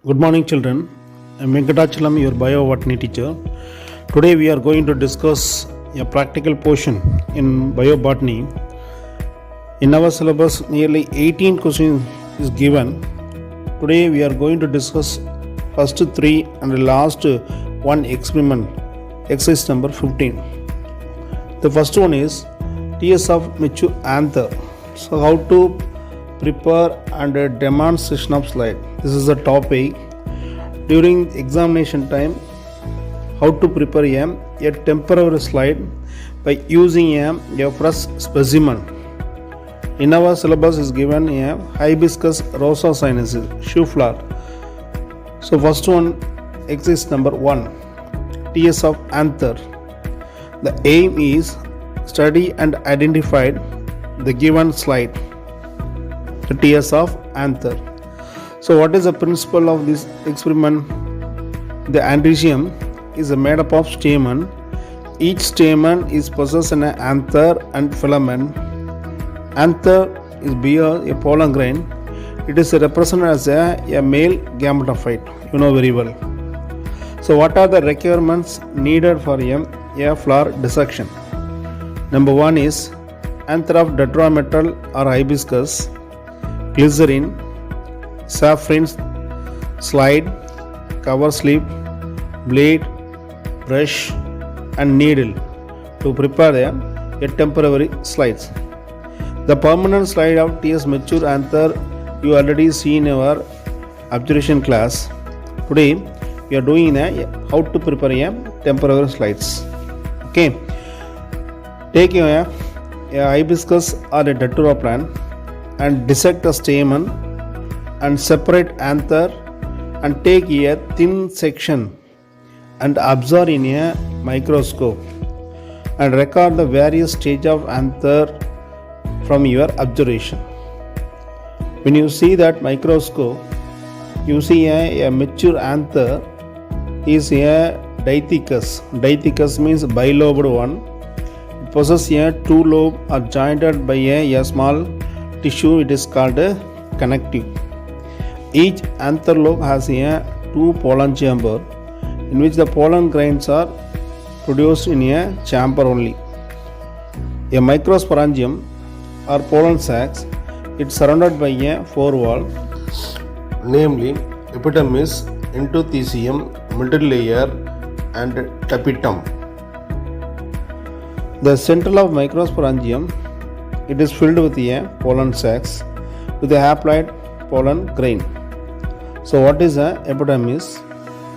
Good morning, children. I'm Venkatachalam, your biobotany teacher. Today, we are going to discuss a practical portion in biobotany. In our syllabus, nearly 18 questions is given. Today, we are going to discuss first three and the last one experiment, exercise number 15. The first one is TS of mature anther. So, how to prepare and a demonstration of slide. This is the topic. During examination time, how to prepare a temporary slide by using a fresh specimen. In our syllabus is given a Hibiscus rosa sinensis, shoe flower. So first one, exercise number 1, TS of anther. The aim is study and identify the given slide. The TS of anther. So what is the principle of this experiment? The androecium is made up of stamen. Each stamen is possessed an anther and filament. Anther is bear a pollen grain. It is represented as a male gametophyte. You know very well. So what are the requirements needed for a flower dissection? Number 1 is anther of tetrametal or hibiscus, glycerin, saffron, slide, cover slip, blade, brush and needle to prepare a temporary slides. The permanent slide of TS mature anther you already seen in our observation class. Today we are doing how to prepare a temporary slides. Okay, take a hibiscus or a datura plant and dissect the stamen and separate anther and take a thin section and observe in a microscope and record the various stages of anther from your observation. When you see that microscope, you see a mature anther is a dithecus. Dithecus means bilobed one. It possesses a two lobe are jointed by a small tissue. It is called a connective. Each anther lobe has a two pollen chamber in which the pollen grains are produced in a chamber only. A microsporangium or pollen sacs, it is surrounded by a four wall, namely epidermis, endothecium, middle layer and tapetum. The central of microsporangium, it is filled with a pollen sacs with a haploid pollen grain. So what is epidermis,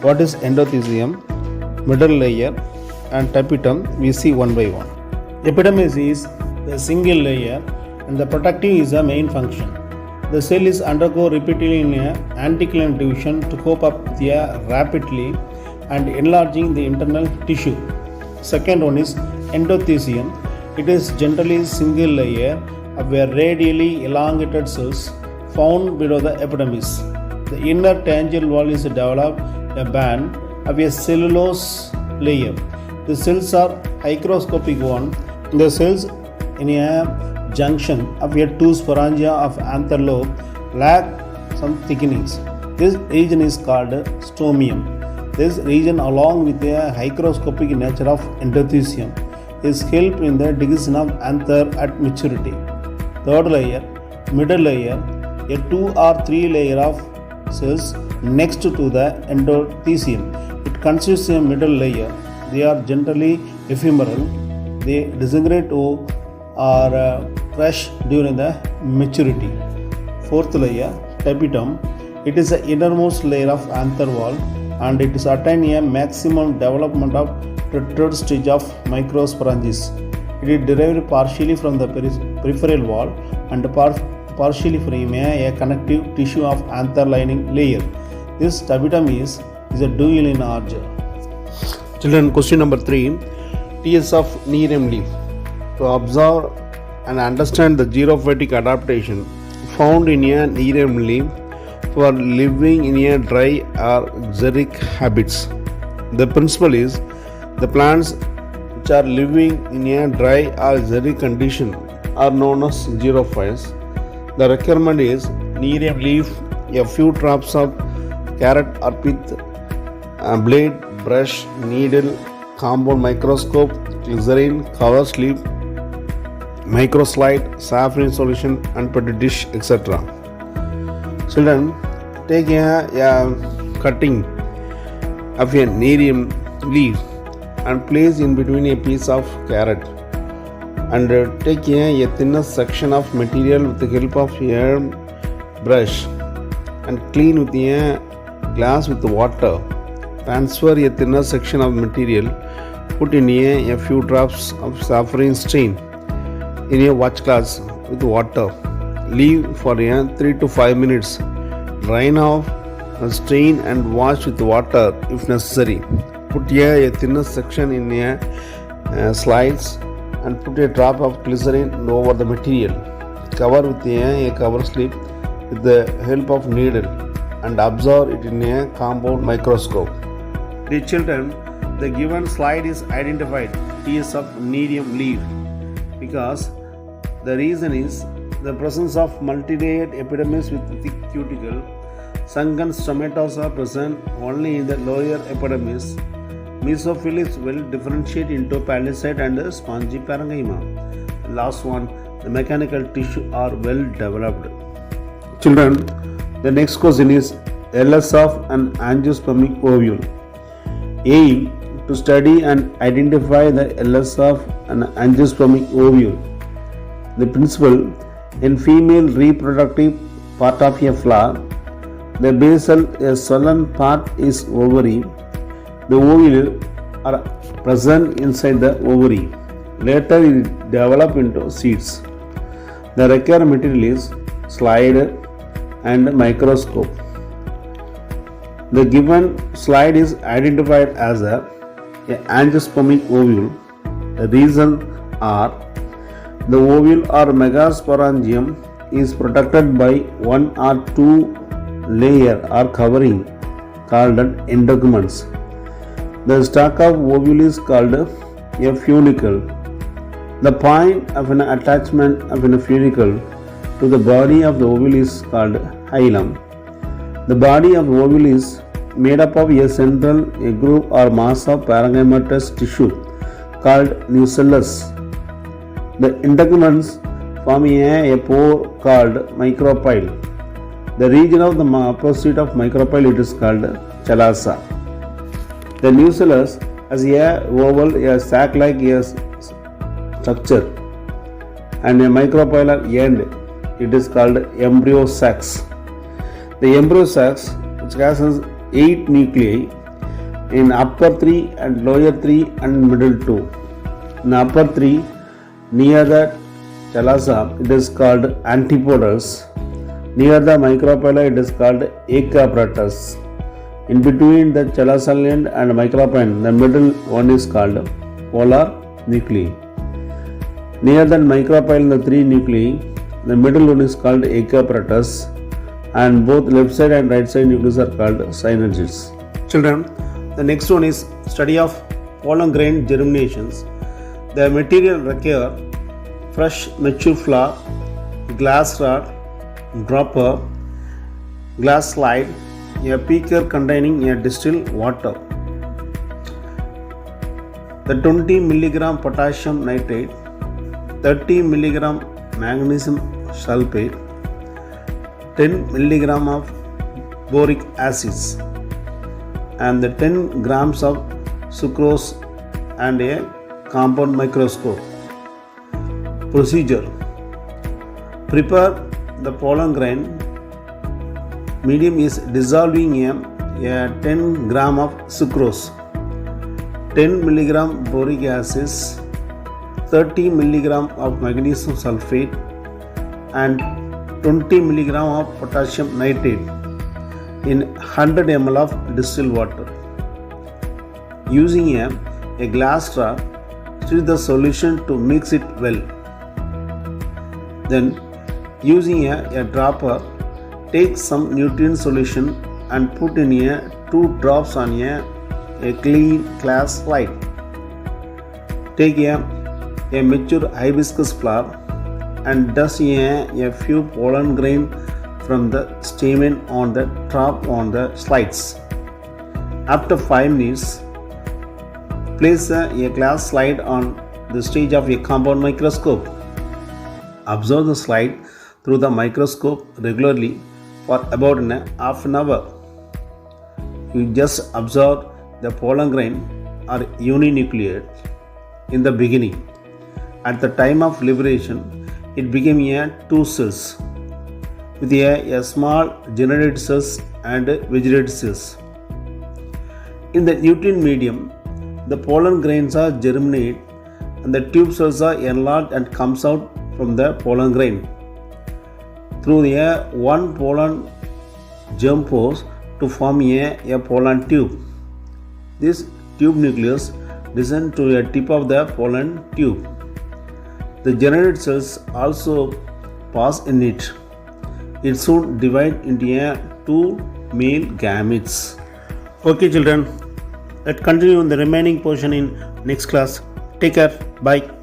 what is endothecium, middle layer and tapetum, we see one by one. Epidermis is the single layer and the protective is the main function. The cell is undergo repeatedly in anticlinal division to cope up with rapidly and enlarging the internal tissue. Second one is endothecium. It is generally single layer of a radially elongated cells found below the epidermis. The inner tangential wall is developed a band of a cellulose layer. The cells are hygroscopic one. The cells in a junction of a two sporangia of anther lobe lack some thickenings. This region is called stomium. This region, along with the hygroscopic nature of endothecium, is helped in the division of anther at maturity. Third layer, middle layer, a 2 or 3 layer of cells next to the endothecium. It consists of a middle layer. They are generally ephemeral. They disintegrate or crush during the maturity. Fourth layer, tapetum. It is the innermost layer of anther wall and it is attain a maximum development of the third stage of microsporangies. It is derived partially from the peripheral wall and partially from a connective tissue of anther lining layer. This tapetum is a dual in origin. Children, question number 3, TS of neem leaf. To observe and understand the xerophytic adaptation found in a neem leaf for living in a dry or xeric habits. The principle is the plants which are living in a dry or xeric condition are known as xerophytes. The requirement is neem leaf, a few drops of carrot or pith, blade, brush, needle, compound microscope, glycerin, cover slip, microslide, saffron solution, and put a dish, etc. Children, take a cutting of a neem leaf and place in between a piece of carrot, and take a thinner section of material with the help of a brush and clean with a glass with water. Transfer a thinner section of material, put in a few drops of saffron stain in a watch glass with water. Leave for 3 to 5 minutes. Drain off, strain and wash with water if necessary. Put a thinner section in a slides and put a drop of glycerin over the material. Cover with a cover slip with the help of needle and observe it in a compound microscope. Dear children, the given slide is identified piece of neem leaf because the reason is the presence of multi-layered epidermis with thick cuticle. Sunken stomata are present only in the lower epidermis. Mesophyll is well differentiated into palisade and spongy parenchyma. The last one, the mechanical tissue are well developed. Children, the next question is LS of an angiospermic ovule. Aim to study and identify the LS of an angiospermic ovule. The principle, in female reproductive part of a flower, the basal a swollen part is ovary. The ovule are present inside the ovary. Later it develop into seeds. The required material is slide and microscope. The given slide is identified as a angiospermic ovule. The reason are the ovule or megasporangium is protected by one or two layer or covering called endogments. The stalk of ovule is called a funicle. The point of an attachment of a funicle to the body of the ovule is called hilum. The body of the ovule is made up of a central groove or mass of parenchymatous tissue called nucellus. The integuments form a pore called micropyle. The region of the opposite of micropyle it is called chalaza. The nucellus has a oval, a sac-like structure, and a micropylar end. It is called embryo sacs. The embryo sacs, which has 8 nuclei in upper 3 and lower 3 and middle 2. In upper 3, near the chalaza, it is called antipodals. Near the micropyla, it is called acapparatus. In between the chalasal end and micropyle, the middle one is called polar nuclei. Near the micropyle, the 3 nuclei, the middle one is called acapparatus, and both left side and right side nucleus are called synergids. Children, the next one is study of pollen grain germinations. The material require fresh mature flower, glass rod, dropper, glass slide, a beaker containing a distilled water. The 20 mg potassium nitrate, 30 mg magnesium sulfate, 10 mg of boric acid, and the 10 grams of sucrose and a compound microscope. Procedure: prepare the pollen grain. Medium is dissolving a 10 gram of sucrose, 10 mg boric acid, 30 mg of magnesium sulfate, and 20 mg of potassium nitrate in 100 ml of distilled water. Using a glass jar, stir the solution to mix it well. Then, using a dropper, take some nutrient solution and put in 2 drops on a clean glass slide. Take a mature hibiscus flower and dust a few pollen grain from the stamen on the top on the slides. After 5 minutes, place a glass slide on the stage of a compound microscope. Observe the slide through the microscope regularly for about half an hour. You just observe the pollen grain are uninucleate in the beginning. At the time of liberation, it became a 2 cells with a small generated cells and vegetated cells. In the nutrient medium, the pollen grains are germinate and the tube cells are enlarged and comes out from the pollen grain through one pollen germ pores to form a pollen tube. This tube nucleus descends to the tip of the pollen tube. The generated cells also pass in it. It soon divides into 2 male gametes. Okay children, let's continue the remaining portion in next class. Take care. Bye.